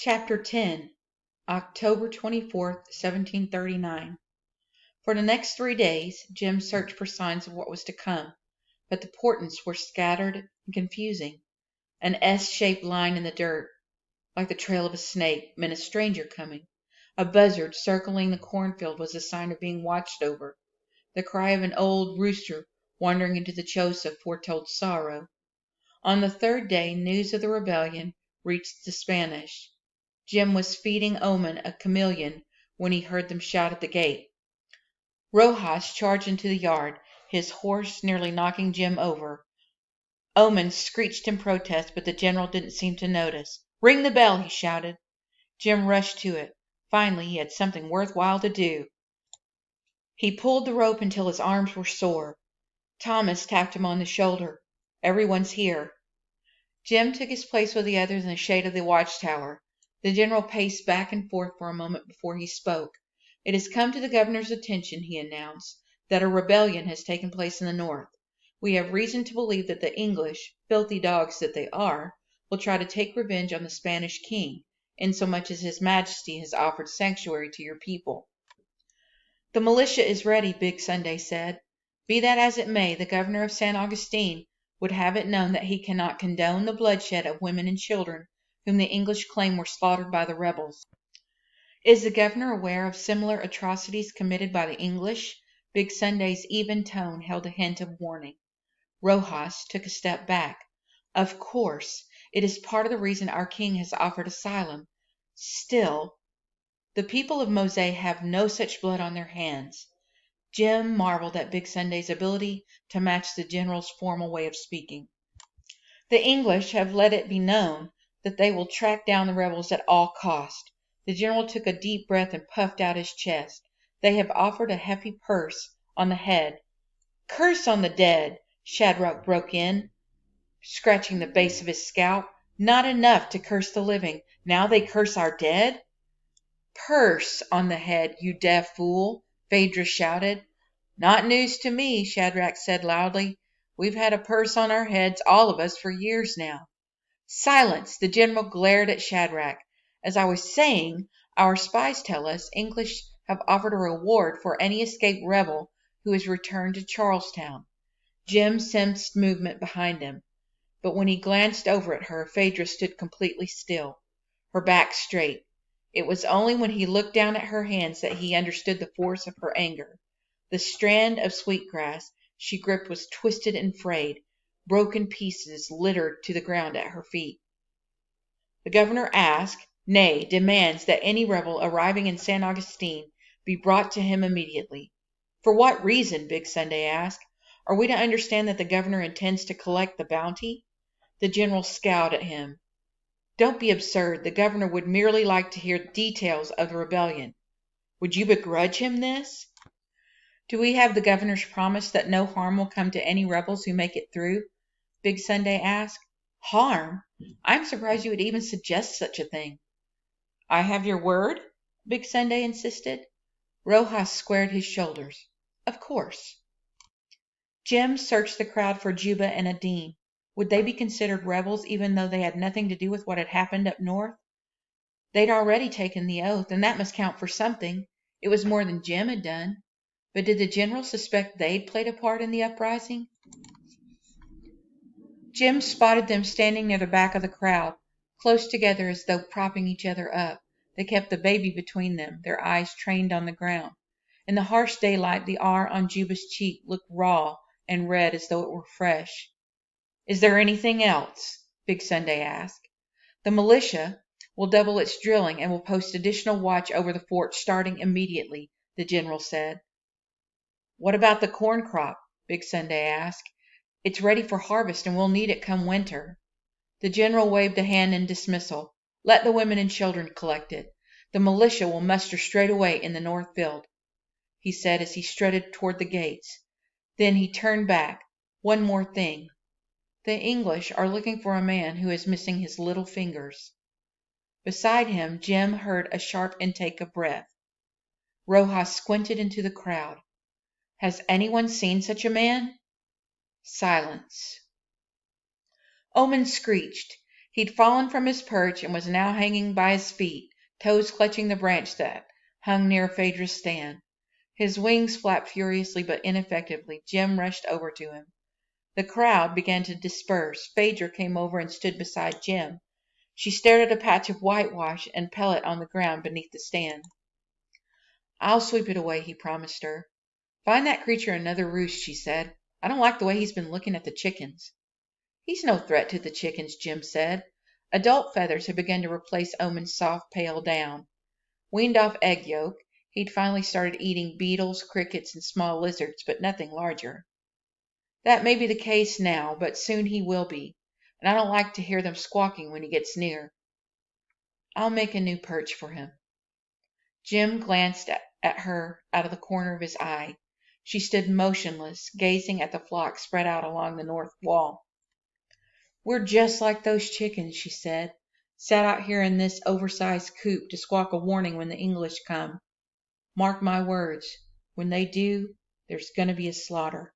Chapter 10 October 24th, 1739 For the next 3 days Jim searched for signs of what was to come, but the portents were scattered and confusing. An S-shaped line in the dirt, like the trail of a snake, meant a stranger coming. A buzzard circling the cornfield was a sign of being watched over. The cry of an old rooster wandering into the choza foretold sorrow. On the 3rd day news of the rebellion reached the Spanish. Jim was feeding Oman a chameleon when he heard them shout at the gate. Rojas charged into the yard, his horse nearly knocking Jim over. Oman screeched in protest, but the general didn't seem to notice. "Ring the bell," he shouted. Jim rushed to it. Finally he had something worthwhile to do. He pulled the rope until his arms were sore. Thomas tapped him on the shoulder. "Everyone's here." Jim took his place with the others in the shade of the watchtower. The general paced back and forth for a moment before he spoke. "It has come to the governor's attention," he announced, "that a rebellion has taken place in the north. We have reason to believe that the English, filthy dogs that they are, will try to take revenge on the Spanish king, insomuch as His Majesty has offered sanctuary to your people." "The militia is ready," Big Sunday said. "Be that as it may, the governor of San Augustine would have it known that he cannot condone the bloodshed of women and children whom the English claim were slaughtered by the rebels." "Is the governor aware of similar atrocities committed by the English?" Big Sunday's even tone held a hint of warning. Rojas took a step back. "Of course. It is part of the reason our king has offered asylum. Still, the people of Mose have no such blood on their hands." Jim marveled at Big Sunday's ability to match the general's formal way of speaking. "The English have let it be known that they will track down the rebels at all cost." The general took a deep breath and puffed out his chest. "They have offered a hefty purse on the head." "Curse on the dead!" Shadrach broke in, scratching the base of his scalp. "Not enough to curse the living. Now they curse our dead." "Purse on the head, you deaf fool!" Phaedra shouted. "Not news to me," Shadrach said loudly. "We've had a purse on our heads, all of us, for years now." "Silence!" The general glared at Shadrach. "As I was saying, our spies tell us English have offered a reward for any escaped rebel who is returned to Charlestown." Jim sensed movement behind him, but when he glanced over at her, Phaedra stood completely still, her back straight. It was only when he looked down at her hands that he understood the force of her anger. The strand of sweetgrass she gripped was twisted and frayed. Broken pieces littered to the ground at her feet. "The governor asks, nay, demands, that any rebel arriving in San Augustine be brought to him immediately." "For what reason?" Big Sunday asked. "Are we to understand that the governor intends to collect the bounty?" The general scowled at him. "Don't be absurd. The governor would merely like to hear details of the rebellion." "Would you begrudge him this?" "Do we have the governor's promise that no harm will come to any rebels who make it through?" Big Sunday asked. "Harm? I'm surprised you would even suggest such a thing." "I have your word?" Big Sunday insisted. Rojas squared his shoulders. "Of course." Jim searched the crowd for Juba and Adine. Would they be considered rebels even though they had nothing to do with what had happened up north? They'd already taken the oath, and that must count for something. It was more than Jim had done. But did the general suspect they'd played a part in the uprising? Jim spotted them standing near the back of the crowd, close together as though propping each other up. They kept the baby between them, their eyes trained on the ground. In the harsh daylight, the R on Juba's cheek looked raw and red as though it were fresh. "Is there anything else?" Big Sunday asked. "The militia will double its drilling and will post additional watch over the fort starting immediately," the general said. "What about the corn crop?" Big Sunday asked. "It's ready for harvest and we'll need it come winter." The general waved a hand in dismissal. "Let the women and children collect it. The militia will muster straight away in the north field," he said as he strutted toward the gates. Then he turned back. "One more thing. The English are looking for a man who is missing his little fingers." Beside him, Jim heard a sharp intake of breath. Rojas squinted into the crowd. "Has anyone seen such a man?" Silence. Oman screeched. He'd fallen from his perch and was now hanging by his feet, toes clutching the branch that hung near Phaedra's stand. His wings flapped furiously but ineffectively. Jim rushed over to him. The crowd began to disperse. Phaedra came over and stood beside Jim. She stared at a patch of whitewash and pellet on the ground beneath the stand. "I'll sweep it away," he promised her. "Find that creature another roost," she said. "I don't like the way he's been looking at the chickens." "He's no threat to the chickens," Jim said. Adult feathers had begun to replace Omen's soft, pale down. Weaned off egg yolk, he'd finally started eating beetles, crickets, and small lizards, but nothing larger. "That may be the case now, but soon he will be, and I don't like to hear them squawking when he gets near. I'll make a new perch for him." Jim glanced at her out of the corner of his eye. She stood motionless, gazing at the flock spread out along the north wall. "We're just like those chickens," she said. "Sat out here in this oversized coop to squawk a warning when the English come. Mark my words, when they do, there's going to be a slaughter."